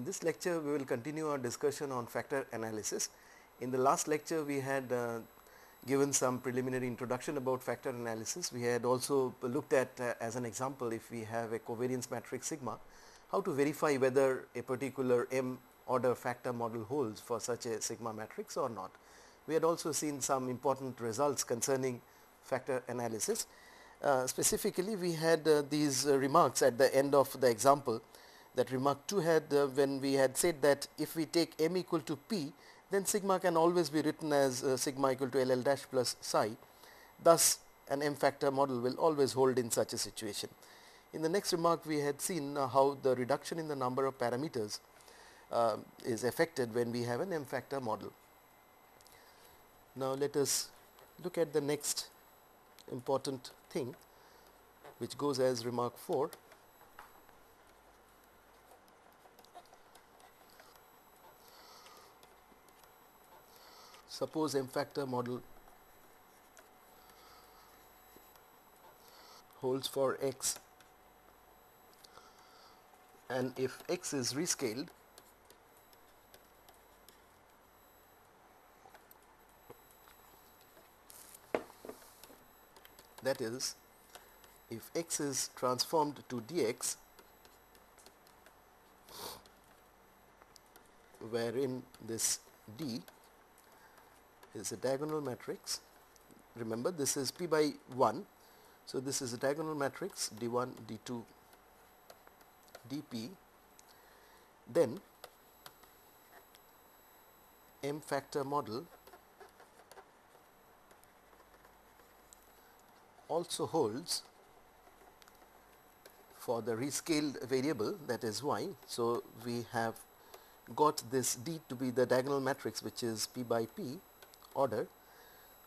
In this lecture, we will continue our discussion on factor analysis. In the last lecture, we had given some preliminary introduction about factor analysis. We had also looked at as an example, if we have a covariance matrix sigma, how to verify whether a particular m order factor model holds for such a sigma matrix or not. We had also seen some important results concerning factor analysis. Specifically, we had these remarks at the end of the example. That remark 2 had when we had said that if we take m equal to p, then sigma can always be written as sigma equal to LL dash plus psi. Thus, an m factor model will always hold in such a situation. In the next remark, we had seen how the reduction in the number of parameters is affected when we have an m factor model. Now, let us look at the next important thing, which goes as remark 4. Suppose m factor model holds for x, and if x is rescaled, that is, if x is transformed to dx, wherein this D is a diagonal matrix. Remember, this is p by 1. So, this is a diagonal matrix d1, d2, dp. Then m factor model also holds for the rescaled variable, that is y. So, we have got this D to be the diagonal matrix, which is p by p order.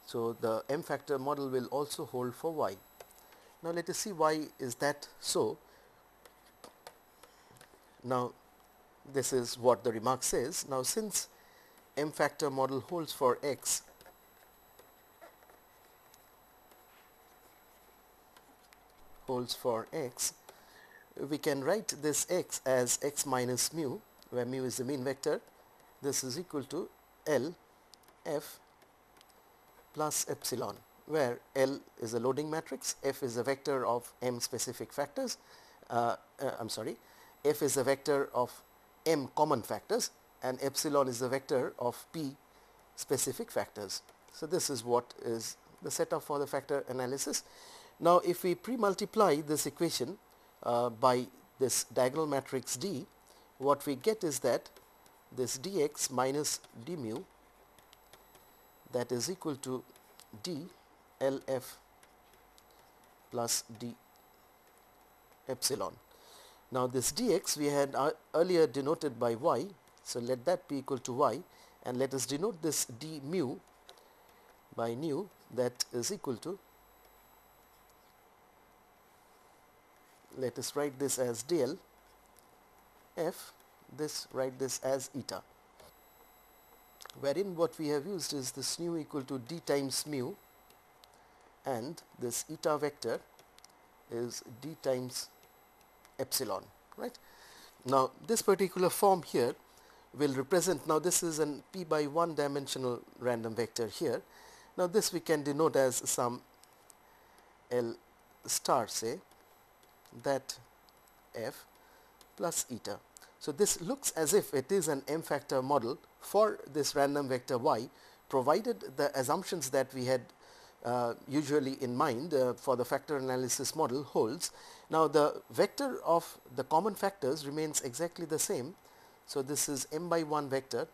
So, the m factor model will also hold for y. Now, let us see why is that so. Now, this is what the remark says. Now, since m factor model holds for x, we can write this x as x minus mu, where mu is the mean vector. This is equal to L f plus epsilon, where L is a loading matrix, f is a vector of m specific factors, f is a vector of m common factors, and epsilon is the vector of p specific factors. So, this is what is the setup for the factor analysis. Now, if we pre-multiply this equation by this diagonal matrix D, what we get is that this dx minus d mu, that is equal to d LF plus d epsilon. Now, this dx we had earlier denoted by y. So, let that be equal to y, and let us denote this d mu by nu, that is equal to, let us write this as dl f, this write this as eta, wherein what we have used is this nu equal to d times mu, and this eta vector is d times epsilon, right. Now, this particular form here will represent, now this is an p by 1 dimensional random vector here. Now, this we can denote as some L star, say, that f plus eta. So, this looks as if it is an m factor model for this random vector y, provided the assumptions that we had usually in mind for the factor analysis model holds. Now, the vector of the common factors remains exactly the same. So, this is m by 1 vector.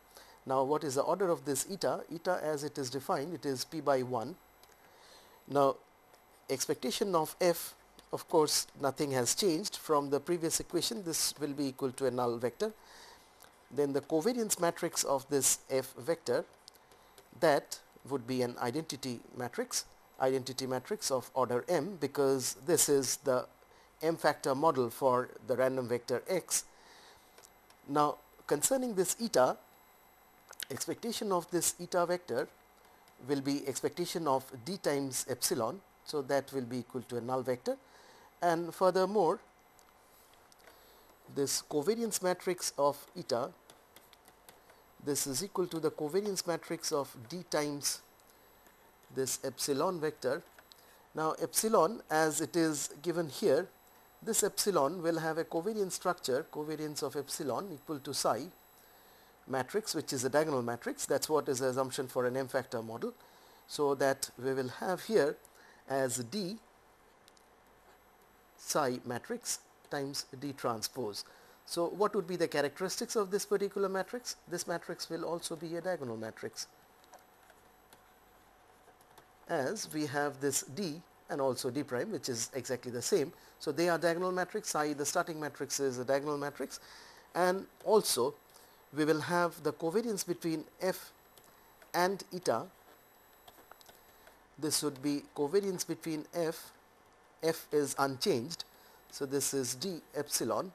Now, what is the order of this eta? Eta, as it is defined, it is p by 1. Now, expectation of f, of course, nothing has changed from the previous equation. This will be equal to a null vector. Then the covariance matrix of this f vector, that would be an identity matrix of order m, because this is the m factor model for the random vector x. Now, concerning this eta, expectation of this eta vector will be expectation of d times epsilon. So, that will be equal to a null vector, and furthermore this covariance matrix of eta, this is equal to the covariance matrix of D times this epsilon vector. Now epsilon, as it is given here, this epsilon will have a covariance structure, covariance of epsilon equal to psi matrix, which is a diagonal matrix. That's what is the assumption for an M factor model. So that we will have here as D psi matrix times D transpose. So what would be the characteristics of this particular matrix? This matrix will also be a diagonal matrix, as we have this D and also D prime, which is exactly the same. So they are diagonal matrix. Psi, the starting matrix, is a diagonal matrix, and also we will have the covariance between F and eta. This would be covariance between F is unchanged, so this is D epsilon.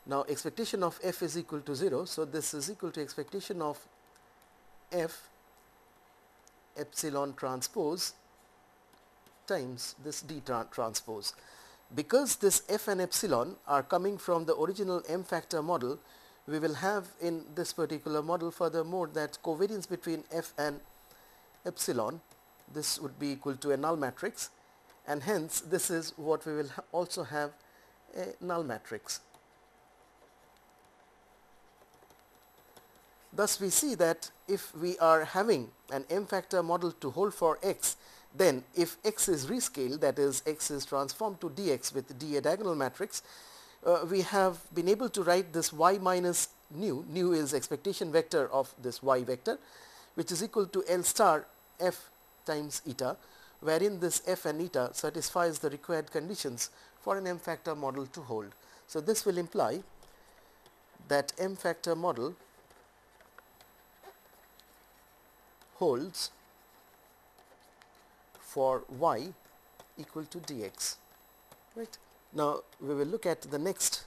Now expectation of F is equal to 0, so this is equal to expectation of F epsilon transpose times this D transpose. Because this F and epsilon are coming from the original M factor model, we will have in this particular model furthermore that covariance between F and epsilon, this would be equal to a null matrix, and hence this is what we will also have a null matrix. Thus we see that if we are having an M factor model to hold for x, then if x is rescaled, that is x is transformed to dx with D a diagonal matrix, we have been able to write this y minus nu, nu is expectation vector of this y vector, which is equal to L star f times eta, wherein this f and eta satisfies the required conditions for an M factor model to hold. So this will imply that M factor model holds for y equal to dx. Right. Now we will look at the next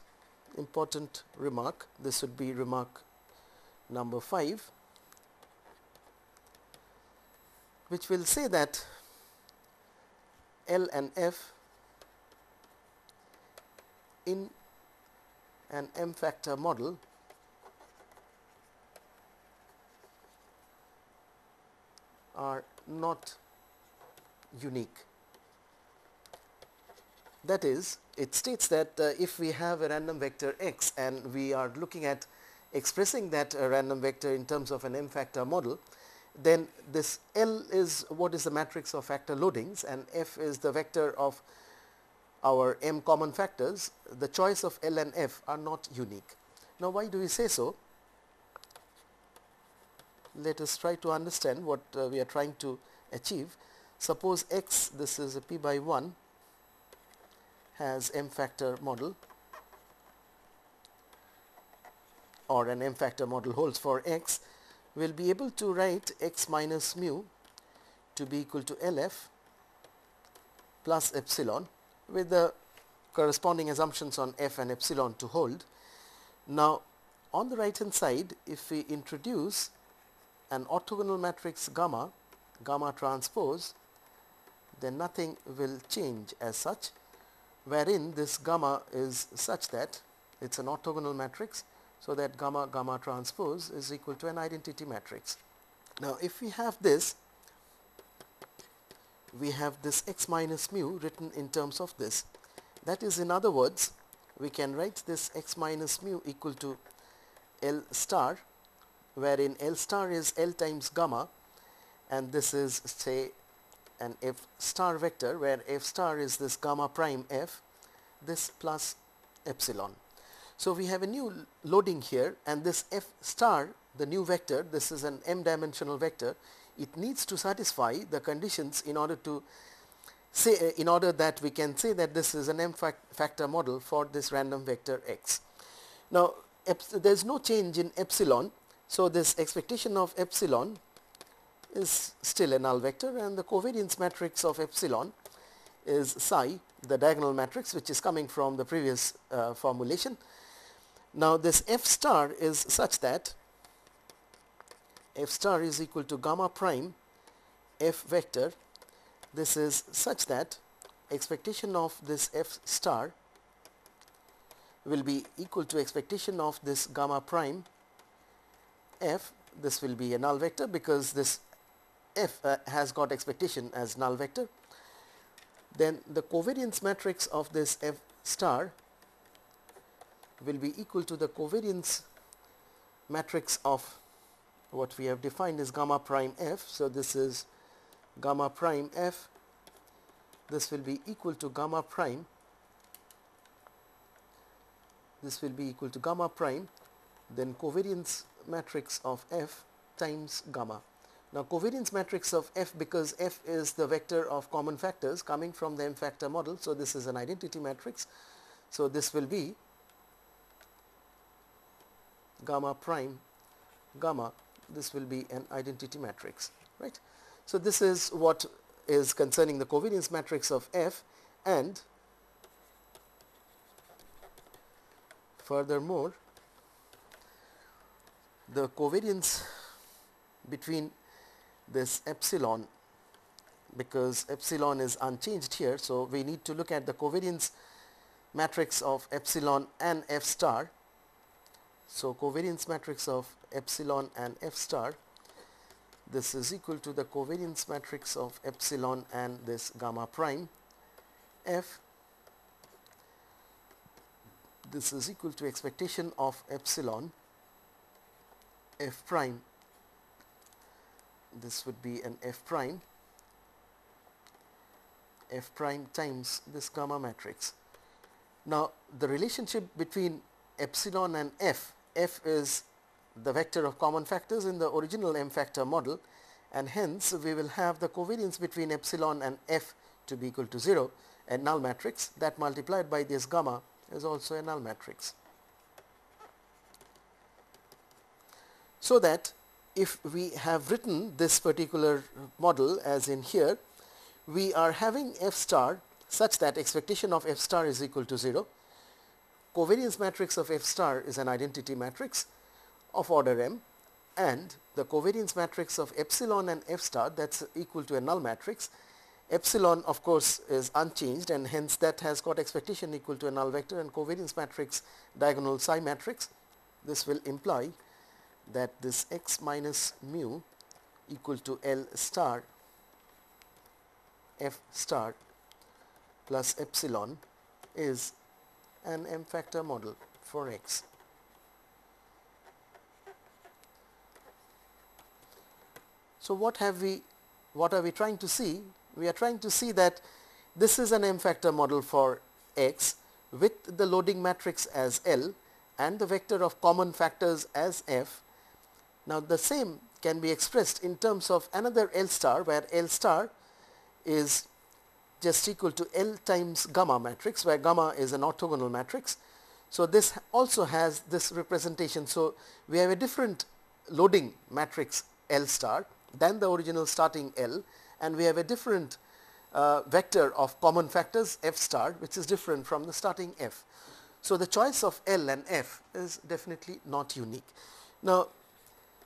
important remark. This would be remark number 5, which will say that L and F in an M factor model are not unique. That is, it states that if we have a random vector x and we are looking at expressing that random vector in terms of an M factor model, then this L is what is the matrix of factor loadings and F is the vector of our M common factors. The choice of L and F are not unique. Now why do we say so? Let us try to understand what we are trying to achieve. Suppose x, this is a p by 1, has M factor model, or an M factor model holds for x, we will be able to write x minus mu to be equal to LF plus epsilon with the corresponding assumptions on F and epsilon to hold. Now on the right hand side, if we introduce an orthogonal matrix gamma, gamma transpose, then nothing will change as such, wherein this gamma is such that it is an orthogonal matrix, so that gamma gamma transpose is equal to an identity matrix. Now if we have this x minus mu written in terms of this, that is, in other words, we can write this x minus mu equal to L star, wherein L star is L times gamma, and this is, say, an F star vector where F star is this gamma prime F, this plus epsilon. So we have a new loading here, and this F star, the new vector, this is an M dimensional vector, it needs to satisfy the conditions in order to say, in order that we can say that this is an M factor model for this random vector x. Now there is no change in epsilon, so this expectation of epsilon is still a null vector, and the covariance matrix of epsilon is psi, the diagonal matrix, which is coming from the previous formulation. Now this F star is such that F star is equal to gamma prime F vector. This is such that expectation of this F star will be equal to expectation of this gamma prime f. This will be a null vector because this f has got expectation as null vector. Then the covariance matrix of this f star will be equal to the covariance matrix of what we have defined as gamma prime f. So this is gamma prime f. This will be equal to gamma prime. This will be equal to gamma prime, then covariance matrix of f times gamma. Now covariance matrix of f, because f is the vector of common factors coming from the m factor model, so this is an identity matrix. So this will be gamma prime gamma. This will be an identity matrix, right? So this is what is concerning the covariance matrix of f, and furthermore the covariance between this epsilon, because epsilon is unchanged here, so we need to look at the covariance matrix of epsilon and f star. So covariance matrix of epsilon and f star, this is equal to the covariance matrix of epsilon and this gamma prime f. This is equal to expectation of epsilon f prime. This would be an f prime times this gamma matrix. Now the relationship between epsilon and f is the vector of common factors in the original m factor model, and hence we will have the covariance between epsilon and f to be equal to 0, a null matrix that multiplied by this gamma is also a null matrix. So that if we have written this particular model as in here, we are having f star such that expectation of f star is equal to 0. Covariance matrix of f star is an identity matrix of order m, and the covariance matrix of epsilon and f star, that's equal to a null matrix. Epsilon of course is unchanged, and hence that has got expectation equal to a null vector, and covariance matrix diagonal psi matrix. This will imply that this x minus mu equal to L star f star plus epsilon is an m factor model for x. So what are we trying to see? We are trying to see that this is an m factor model for x with the loading matrix as L and the vector of common factors as f. Now the same can be expressed in terms of another L star, where L star is just equal to L times gamma matrix, where gamma is an orthogonal matrix. So this also has this representation. So we have a different loading matrix L star than the original starting L, and we have a different vector of common factors f star, which is different from the starting f. So the choice of L and f is definitely not unique. Now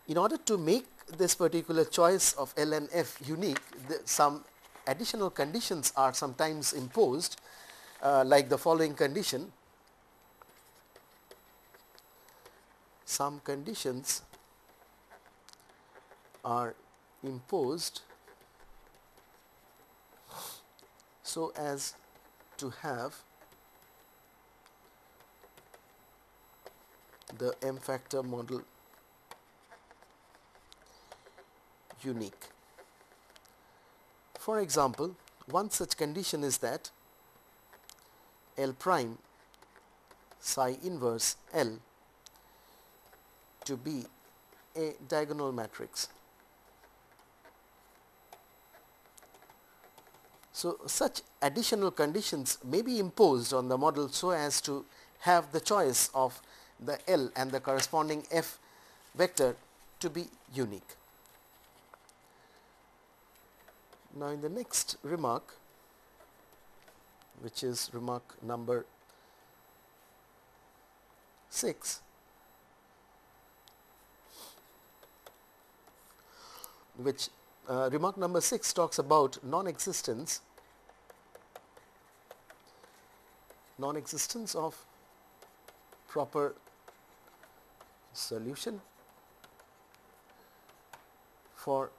in order to make this particular choice of L and f unique, some additional conditions are sometimes imposed, like the following condition. Some conditions are imposed so as to have the m factor model unique. For example, one such condition is that L prime psi inverse L to be a diagonal matrix. So such additional conditions may be imposed on the model so as to have the choice of the L and the corresponding f vector to be unique. Now in the next remark, which is remark number 6, which remark number 6 talks about non-existence of proper solution for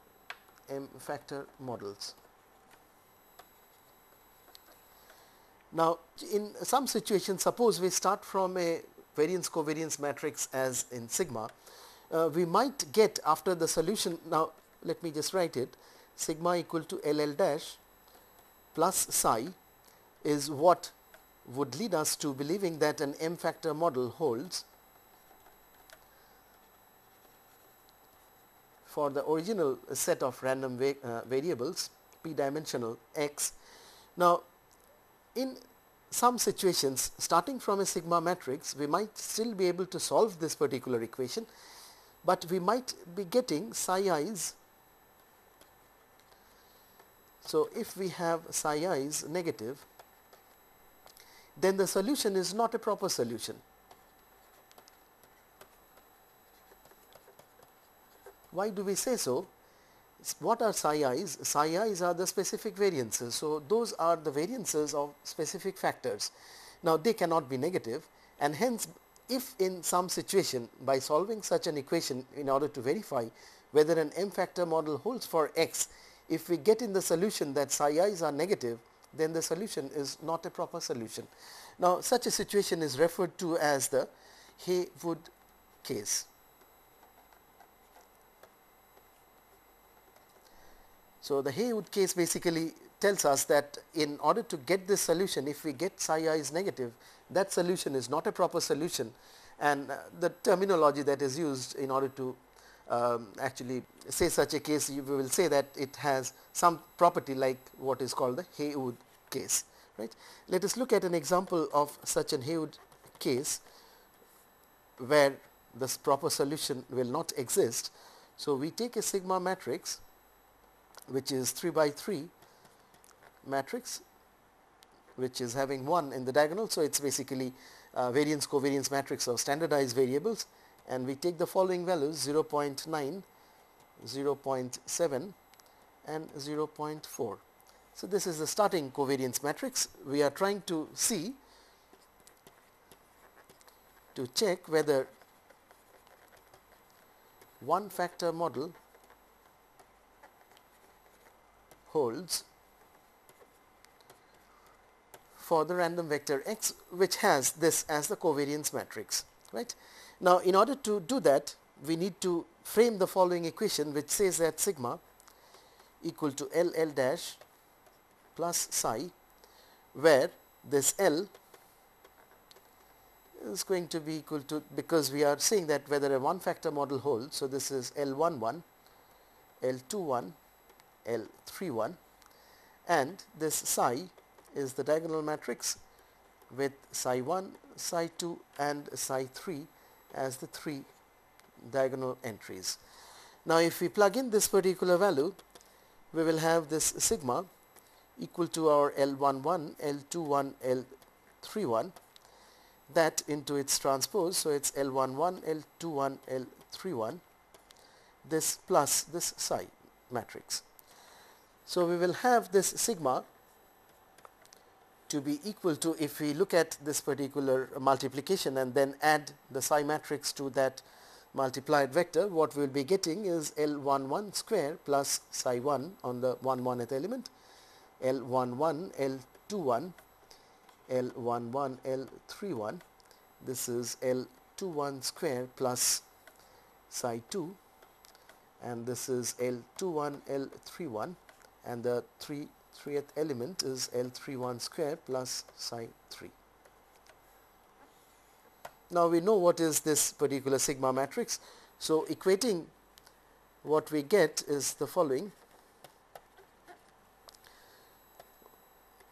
M factor models. Now, in some situations, suppose we start from a variance covariance matrix as in sigma, we might get after the solution. Now, let me just write it, sigma equal to LL dash plus psi is what would lead us to believing that an M factor model holds for the original set of random variables p dimensional x. Now, in some situations, starting from a sigma matrix, we might still be able to solve this particular equation, but we might be getting psi i's. So, if we have psi i's negative, then the solution is not a proper solution. Why do we say so? What are psi i's? Psi i's are the specific variances. So, those are the variances of specific factors. Now, they cannot be negative, and hence if in some situation by solving such an equation in order to verify whether an M factor model holds for x, if we get in the solution that psi i's are negative, then the solution is not a proper solution. Now, such a situation is referred to as the Haywood case. So, the Haywood case basically tells us that in order to get this solution, if we get psi I is negative, that solution is not a proper solution, and the terminology that is used in order to actually say such a case, we will say that it has some property like what is called the Haywood case, right. Let us look at an example of such an Haywood case where this proper solution will not exist. So, we take a sigma matrix which is 3 by 3 matrix, which is having 1 in the diagonal. So, it is basically variance covariance matrix of standardized variables, and we take the following values 0.9, 0.7 and 0.4. So, this is the starting covariance matrix. We are trying to see, to check whether one factor model holds for the random vector x, which has this as the covariance matrix, right. Now, in order to do that, we need to frame the following equation, which says that sigma equal to LL dash plus psi, where this L is going to be equal to, because we are saying that whether a one factor model holds. So, this is L11, L21, L31, and this psi is the diagonal matrix with psi 1, psi 2 and psi 3 as the 3 diagonal entries. Now, if we plug in this particular value, we will have this sigma equal to our L11, L21, L31, that into its transpose. So, it is L11, L21, L31, this plus this psi matrix. So, we will have this sigma to be equal to, if we look at this particular multiplication and then add the psi matrix to that multiplied vector, what we will be getting is L11 square plus psi 1 on the 1th element, L11, L21, L11, L31, this is L21 square plus psi 2, and this is L21, L31, and the 3th element is L31 square plus psi 3. Now, we know what is this particular sigma matrix. So, equating what we get is the following: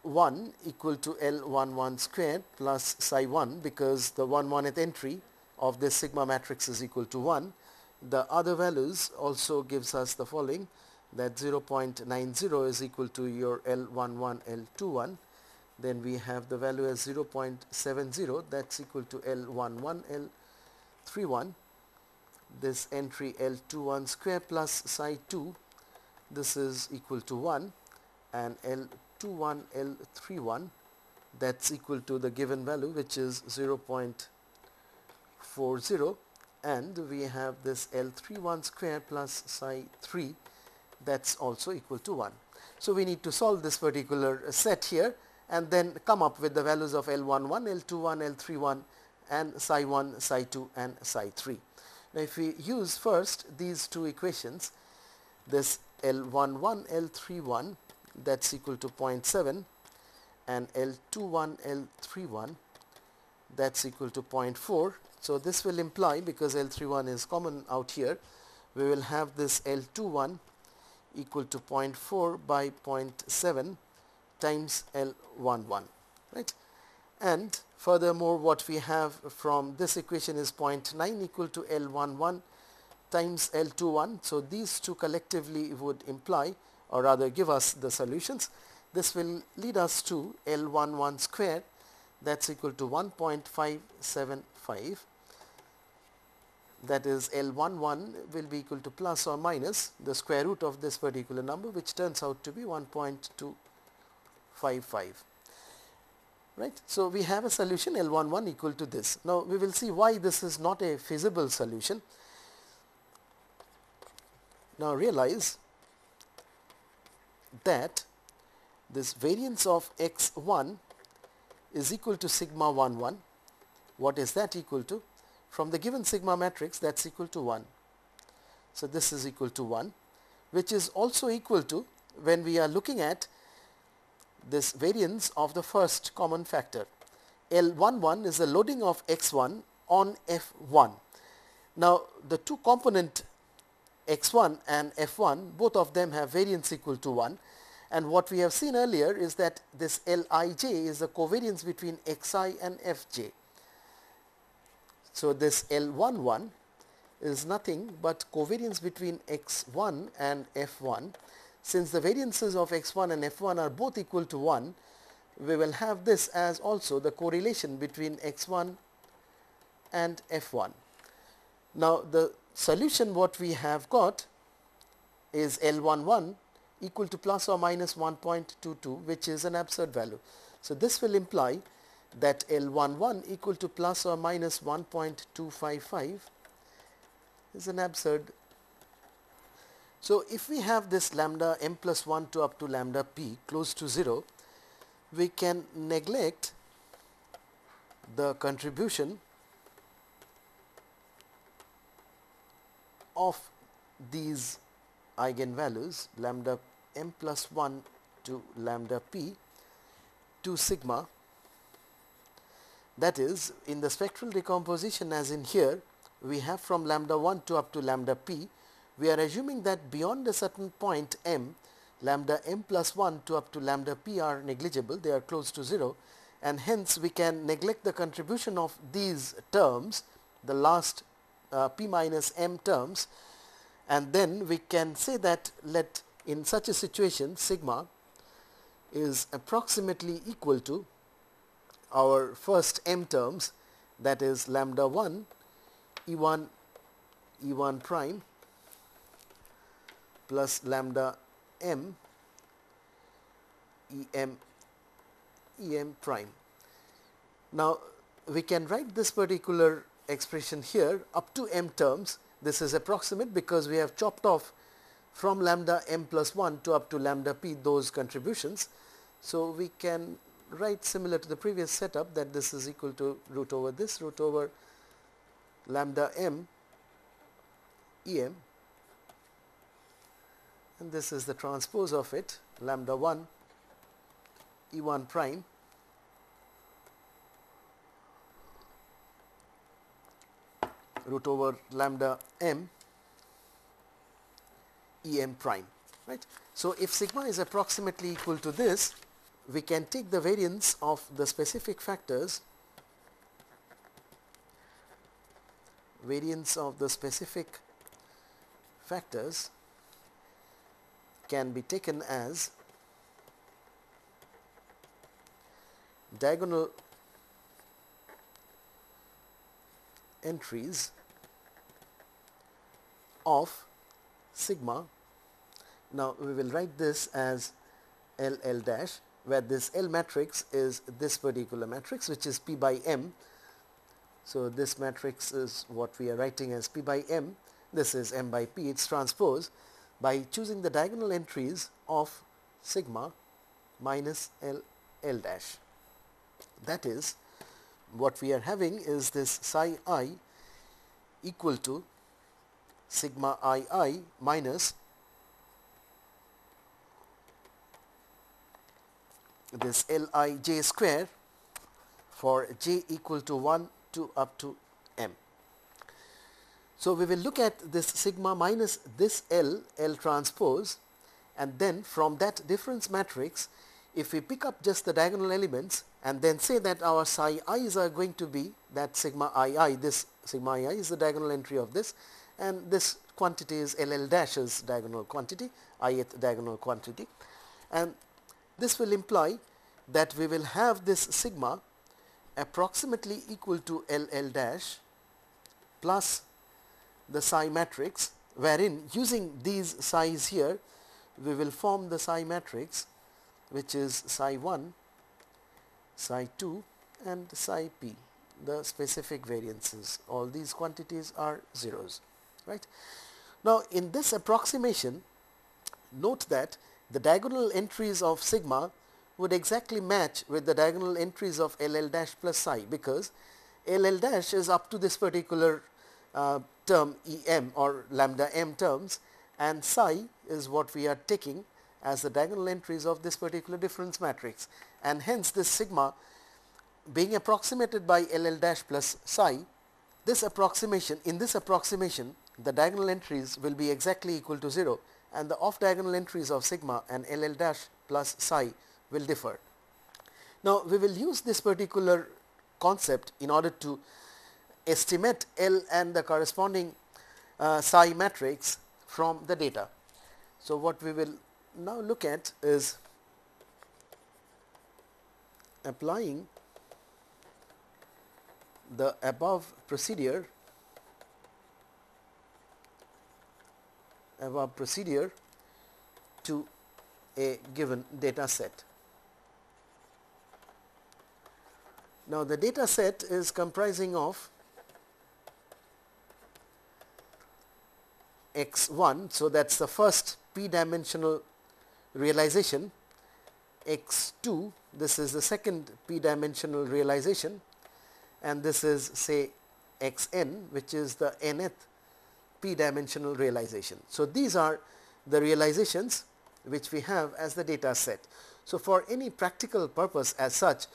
1 equal to L11 square plus psi 1, because the 1th entry of this sigma matrix is equal to 1. The other values also gives us the following, that 0.90 is equal to your L11, L21. Then we have the value as 0.70, that is equal to L11, L31. This entry L21 square plus psi 2, this is equal to 1, and L21, L31, that is equal to the given value, which is 0.90 40, and we have this L31 square plus psi 3, that's also equal to 1. So we need to solve this particular set here and then come up with the values of L11, L21, L31 and psi 1, psi 2 and psi 3. Now if we use first these two equations, this L11, L31, that's equal to 0.7, and L21, L31, that's equal to 0.4. So this will imply, because L31 is common out here, we will have this L21 equal to 0.4 by 0.7 times L11, right? And furthermore, what we have from this equation is 0.9 equal to L11 times L21. So these two collectively would imply, or rather give us the solutions. This will lead us to L11 square, that's equal to 1.575. That is L11 will be equal to plus or minus the square root of this particular number, which turns out to be 1.255. Right. So we have a solution L11 equal to this. Now we will see why this is not a feasible solution. Now realize that this variance of x1 is equal to sigma 1 1. What is that equal to? From the given sigma matrix, that's equal to 1. So this is equal to 1, which is also equal to, when we are looking at this variance of the first common factor, L11 is the loading of x1 on f1. Now the two component x1 and f1, both of them have variance equal to 1, and what we have seen earlier is that this Lij is the covariance between xi and fj. So this L11 is nothing but covariance between x1 and f1. Since the variances of x1 and f1 are both equal to 1, we will have this as also the correlation between x1 and f1. Now the solution what we have got is L11 equal to plus or minus 1.22, which is an absurd value. So this will imply that L11 equal to plus or minus 1.255 is an absurd. So if we have this lambda m plus 1 to up to lambda p close to 0, we can neglect the contribution of these eigenvalues lambda m plus 1 to lambda p to sigma. That is, in the spectral decomposition as in here, we have from lambda 1 to up to lambda p, we are assuming that beyond a certain point m, lambda m plus 1 to up to lambda p are negligible, they are close to 0, and hence we can neglect the contribution of these terms, the last p minus m terms, and then we can say that let in such a situation sigma is approximately equal to our first m terms, that is lambda 1 E1 prime plus lambda m em prime. Now we can write this particular expression here up to m terms. This is approximate because we have chopped off from lambda m plus 1 to up to lambda p those contributions. So we can write similar to the previous setup, that this is equal to root over this, root over lambda m em, and this is the transpose of it, lambda 1 E1 prime root over lambda m em prime, right. So if sigma is approximately equal to this, we can take the variance of the specific factors, can be taken as diagonal entries of sigma. Now we will write this as L dash, where this L matrix is this particular matrix, which is P by M, So this matrix is what we are writing as P by M. This is M by P, its transpose, by choosing the diagonal entries of sigma minus L dash. That is, what we are having is this psi I equal to sigma I minus this Lij square for j equal to 1 to up to m. So we will look at this sigma minus this L transpose, and then from that difference matrix, if we pick up just the diagonal elements and then say that our psi i's are going to be that sigma II, this sigma II is the diagonal entry of this, and this quantity is LL dash's diagonal quantity, ith diagonal quantity, and this will imply that we will have this sigma approximately equal to LL dash plus the psi matrix, wherein using these psi's here we will form the psi matrix, which is psi 1, psi 2 and psi p, the specific variances. All these quantities are zeros, right. Now in this approximation, note that the diagonal entries of sigma would exactly match with the diagonal entries of LL dash plus psi, because LL dash is up to this particular term EM or lambda m terms, and psi is what we are taking as the diagonal entries of this particular difference matrix, and hence this sigma being approximated by LL dash plus psi, this approximation, in this approximation the diagonal entries will be exactly equal to 0, and the off diagonal entries of sigma and LL dash plus psi will differ. Now we will use this particular concept in order to estimate L and the corresponding psi matrix from the data. So what we will now look at is applying the above procedure to a given data set. Now the data set is comprising of x1, so that is the first p dimensional realization, x2, this is the second p dimensional realization, and this is say xn, which is the nth p dimensional realization. So these are the realizations which we have as the data set. So for any practical purpose as such,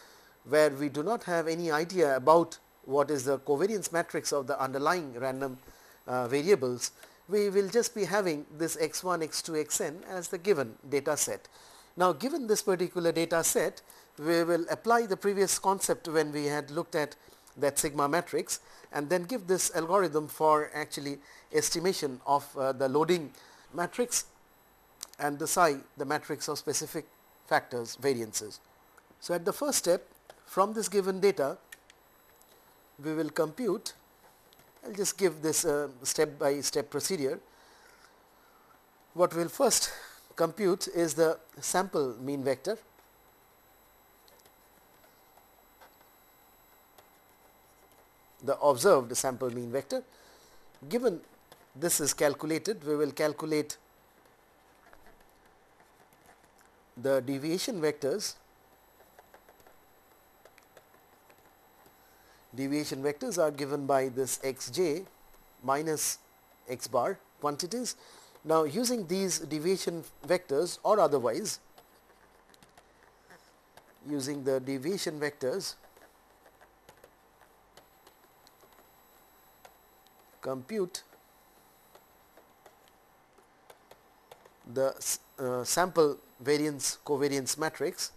where we do not have any idea about what is the covariance matrix of the underlying random variables, we will just be having this x1, x2, xn as the given data set. Now given this particular data set, we will apply the previous concept when we had looked at that sigma matrix, and then give this algorithm for actually estimation of the loading matrix and the psi, the matrix of specific factors, variances. So at the first step, from this given data we will compute, I will just give this step by step procedure. What we will first compute is the sample mean vector, the observed sample mean vector. Given this is calculated, we will calculate the deviation vectors. Deviation vectors are given by this xj minus x bar quantities. Now using these deviation vectors, or otherwise using the deviation vectors, compute the sample variance covariance matrix,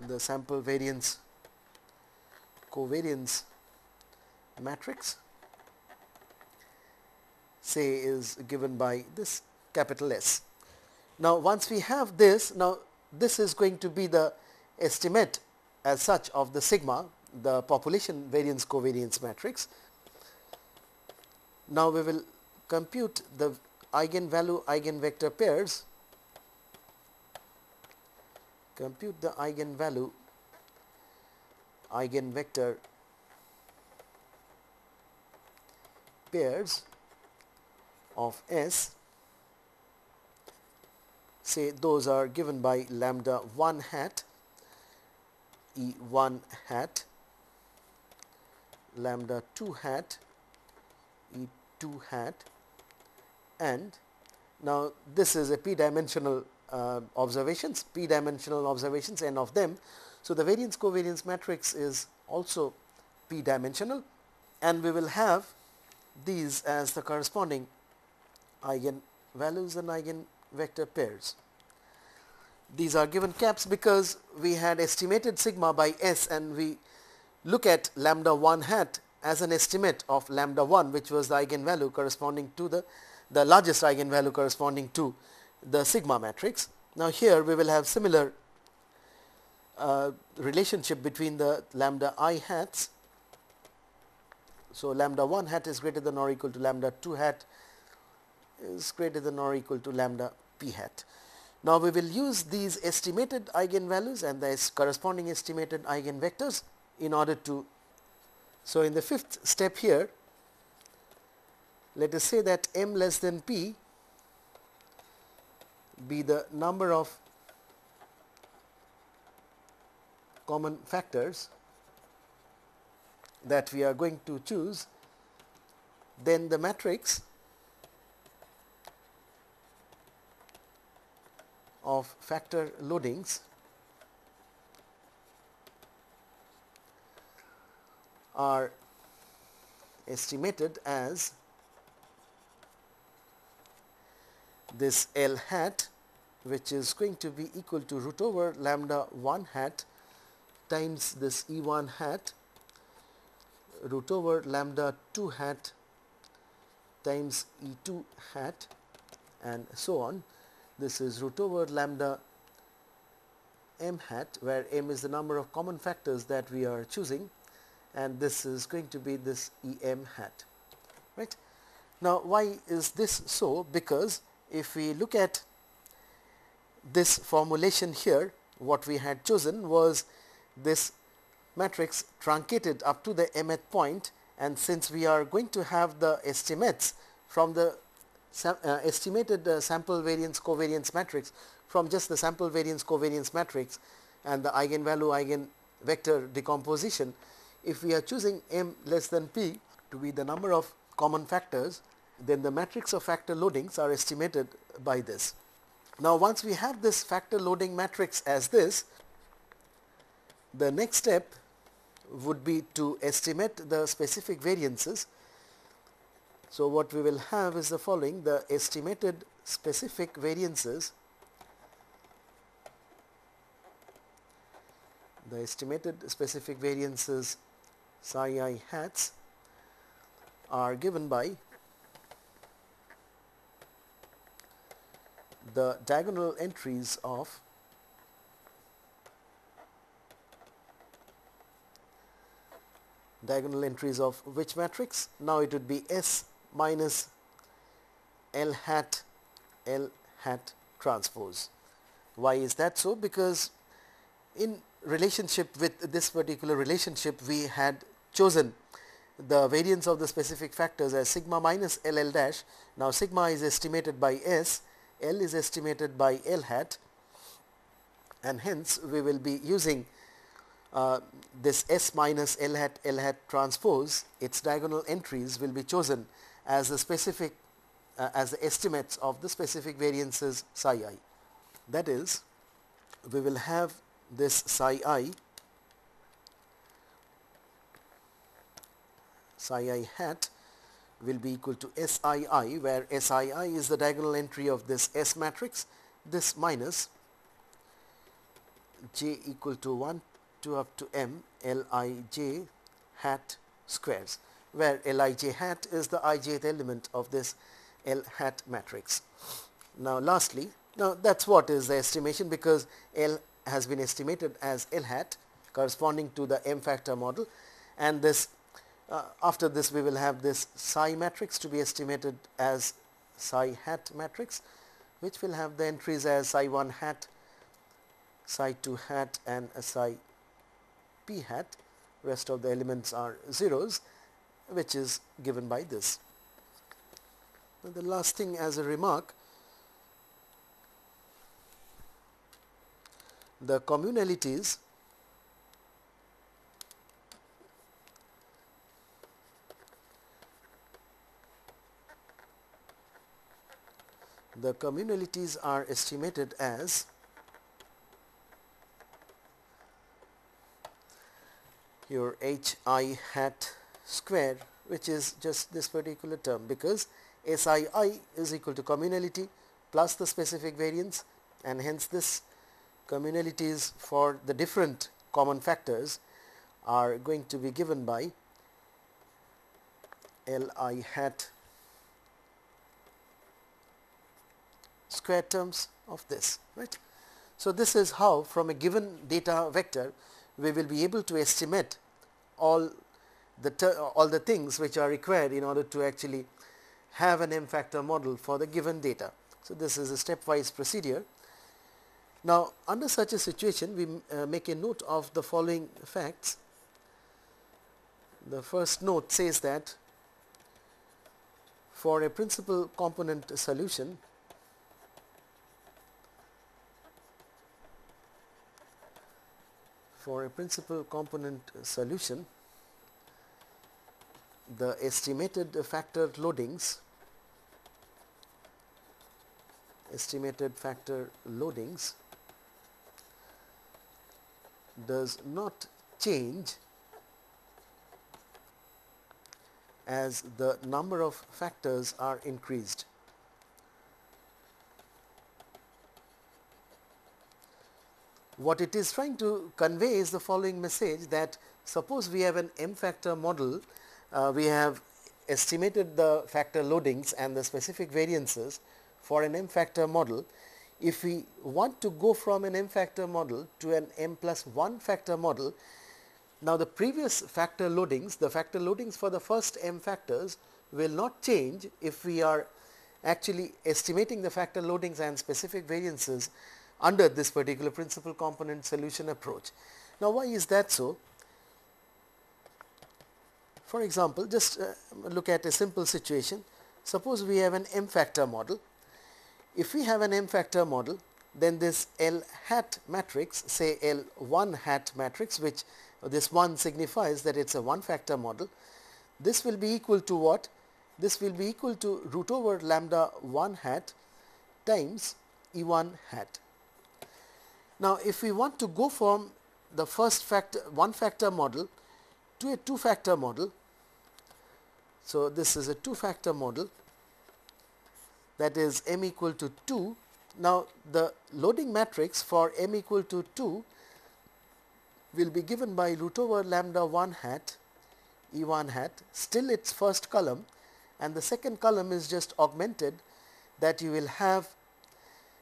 the sample variance covariance matrix, say is given by this capital S. Now once we have this, now this is going to be the estimate as such of the sigma, the population variance covariance matrix. Now we will compute the eigenvalue eigenvector pairs, compute the eigenvalue eigenvector pairs of S, say those are given by lambda 1 hat, E1 hat, lambda 2 hat, E2 hat, and now this is a p-dimensional p-dimensional observations, n of them. So the variance covariance matrix is also p-dimensional, and we will have these as the corresponding eigenvalues and eigenvector pairs. These are given caps because we had estimated sigma by S, and we look at lambda 1 hat as an estimate of lambda 1, which was the eigenvalue corresponding to the largest eigenvalue corresponding to the sigma matrix. Now here we will have similar relationship between the lambda I hats. So lambda 1 hat is greater than or equal to lambda 2 hat is greater than or equal to lambda p hat. Now we will use these estimated eigenvalues and the corresponding estimated eigenvectors in order to. So in the fifth step here, let us say that m less than p be the number of common factors that we are going to choose, then the matrix of factor loadings are estimated as this L hat, which is going to be equal to root over lambda 1 hat times this E1 hat root over lambda 2 hat times E2 hat, and so on. This is root over lambda m hat, where m is the number of common factors that we are choosing, and this is going to be this em hat, right. Now why is this so? Because if we look at this formulation here, what we had chosen was this matrix truncated up to the mth point, and since we are going to have the estimates from the estimated sample variance covariance matrix from just the sample variance covariance matrix and the eigenvalue eigenvector decomposition, if we are choosing m less than p to be the number of common factors, then the matrix of factor loadings are estimated by this. Now once we have this factor loading matrix as this, the next step would be to estimate the specific variances. So what we will have is the following: the estimated specific variances, psi I hats are given by the diagonal entries of which matrix? Now it would be S minus L hat transpose. Why is that so? Because in relationship with this particular relationship, we had chosen the variance of the specific factors as sigma minus LL dash. Now sigma is estimated by S, L is estimated by L hat, and hence we will be using this S minus L hat transpose. Its diagonal entries will be chosen as the specific as the estimates of the specific variances psi I. That is, we will have this psi I hat will be equal to SII, where SII is the diagonal entry of this S matrix, this minus j equal to 1 to up to m Lij hat squares, where Lij hat is the ijth element of this L hat matrix. Now lastly, now that's what is the estimation, because L has been estimated as L hat corresponding to the m factor model, and this after this we will have this psi matrix to be estimated as psi hat matrix, which will have the entries as psi 1 hat, psi 2 hat and psi p hat. Rest of the elements are zeros, which is given by this. And the last thing as a remark, the communalities are estimated as your hi hat square, which is just this particular term, because SII is equal to communality plus the specific variance, and hence this communalities for the different common factors are going to be given by Li hat square terms of this, right. So, this is how from a given data vector we will be able to estimate all the things which are required in order to actually have an M factor model for the given data. So, this is a stepwise procedure. Now, under such a situation we make a note of the following facts. The first note says that for a principal component solution, the estimated factor loadings does not change as the number of factors are increased. What it is trying to convey is the following message, that suppose we have an M factor model, we have estimated the factor loadings and the specific variances for an M factor model. If we want to go from an M factor model to an M plus 1 factor model, now the previous factor loadings, the factor loadings for the first M factors will not change if we are actually estimating the factor loadings and specific variances under this particular principal component solution approach. Now, why is that so? For example, just look at a simple situation. Suppose we have an M factor model. If we have an M factor model, then this L hat matrix, say L1 hat matrix, which this 1 signifies that it is a 1 factor model, this will be equal to what? This will be equal to root over lambda 1 hat times E1 hat. Now, if we want to go from the first factor 1 factor model to a 2 factor model, so this is a 2 factor model, that is M equal to 2. Now, the loading matrix for M equal to 2 will be given by root over lambda 1 hat E1 hat, still its first column, and the second column is just augmented, that you will have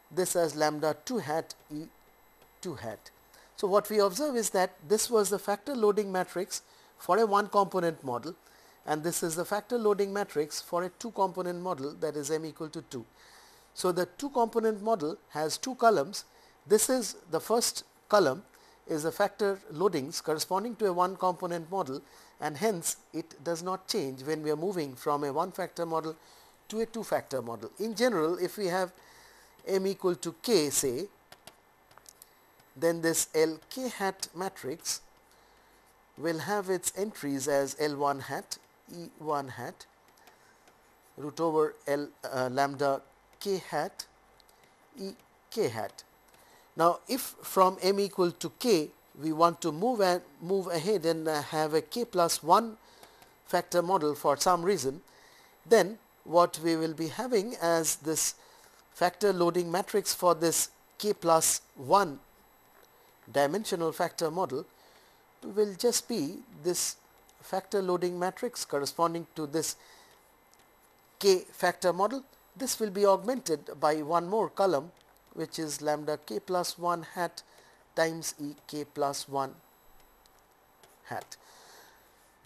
this as lambda 2 hat E2 hat. So, what we observe is that this was the factor loading matrix for a 1 component model, and this is the factor loading matrix for a 2 component model, that is M equal to 2. So, the 2 component model has 2 columns. This is the first column is the factor loadings corresponding to a 1 component model, and hence it does not change when we are moving from a 1 factor model to a 2 factor model. In general, if we have M equal to k, say, then this Lk hat matrix will have its entries as L1 hat E1 hat root over lambda k hat E k hat. Now, if from M equal to k we want to move ahead and have a k plus 1 factor model for some reason, then what we will be having as this factor loading matrix for this k plus 1 dimensional factor model will just be this factor loading matrix corresponding to this k factor model. This will be augmented by one more column, which is lambda k plus 1 hat times E k plus 1 hat.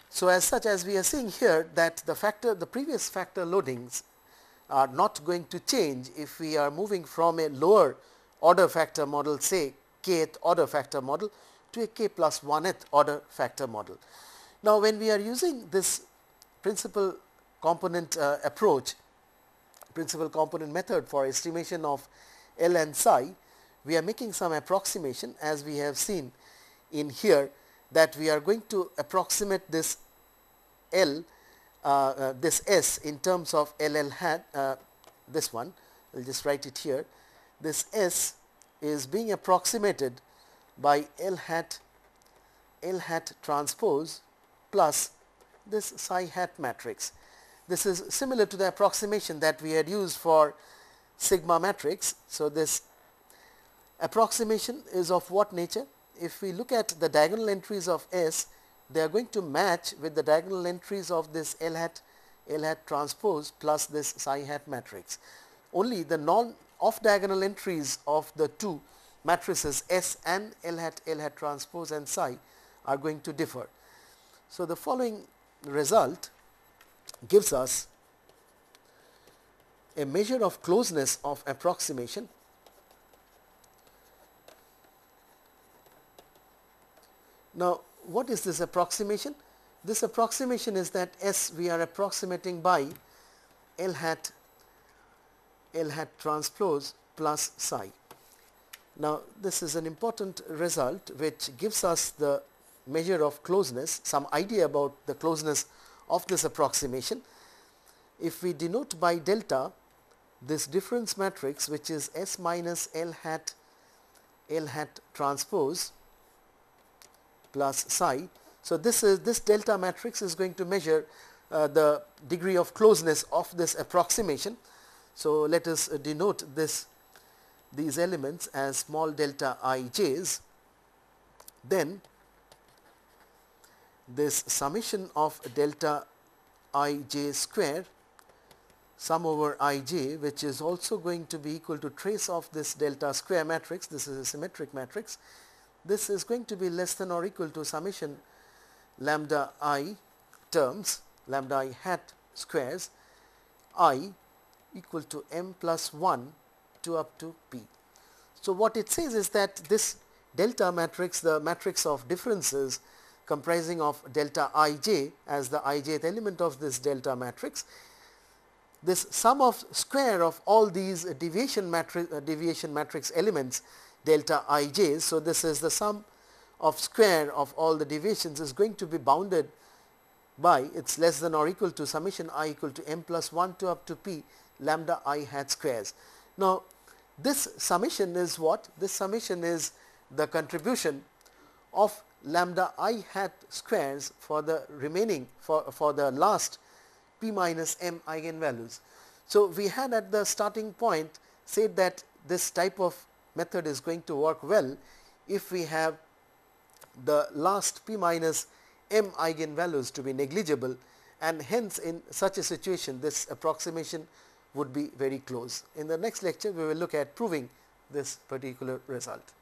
So, as such, as we are seeing here, that the previous factor loadings are not going to change if we are moving from a lower order factor model, say kth order factor model, to a k plus 1th order factor model. Now, when we are using this principal component approach, principal component method for estimation of L and psi, we are making some approximation, as we have seen in here, that we are going to approximate this L, this S in terms of LL hat, this one, I will just write it here. This S is being approximated by L hat transpose plus this psi hat matrix. This is similar to the approximation that we had used for sigma matrix. So, this approximation is of what nature? If we look at the diagonal entries of S, they are going to match with the diagonal entries of this L hat transpose plus this psi hat matrix. Only the non-off diagonal entries of the two matrices S and L hat transpose and psi are going to differ. So, the following result gives us a measure of closeness of approximation . Now, what is this approximation? This approximation is that S we are approximating by L hat transpose plus psi. Now, this is an important result which gives us the measure of closeness, some idea about the closeness of this approximation. If we denote by delta this difference matrix, which is S minus L hat transpose plus psi. So, this delta matrix is going to measure the degree of closeness of this approximation. So, let us denote these elements as small delta ij's. Then this summation of delta ij square sum over ij, which is also going to be equal to trace of this delta square matrix. This is a symmetric matrix. This is going to be less than or equal to summation lambda I terms, lambda I hat squares I equal to m plus 1 to up to p. So, what it says is that this delta matrix, the matrix of differences comprising of delta ij as the ijth element of this delta matrix, this sum of square of all these deviation matrix elements delta ij's. So, this is the sum of square of all the deviations is going to be bounded by, it is less than or equal to summation I equal to m plus 1 to up to p lambda I hat squares. Now, this summation is what? This summation is the contribution of lambda I hat squares for the remaining for the last p minus m eigenvalues. So, we had at the starting point said that this type of method is going to work well if we have the last p minus m eigenvalues to be negligible, and hence in such a situation this approximation would be very close. In the next lecture we will look at proving this particular result.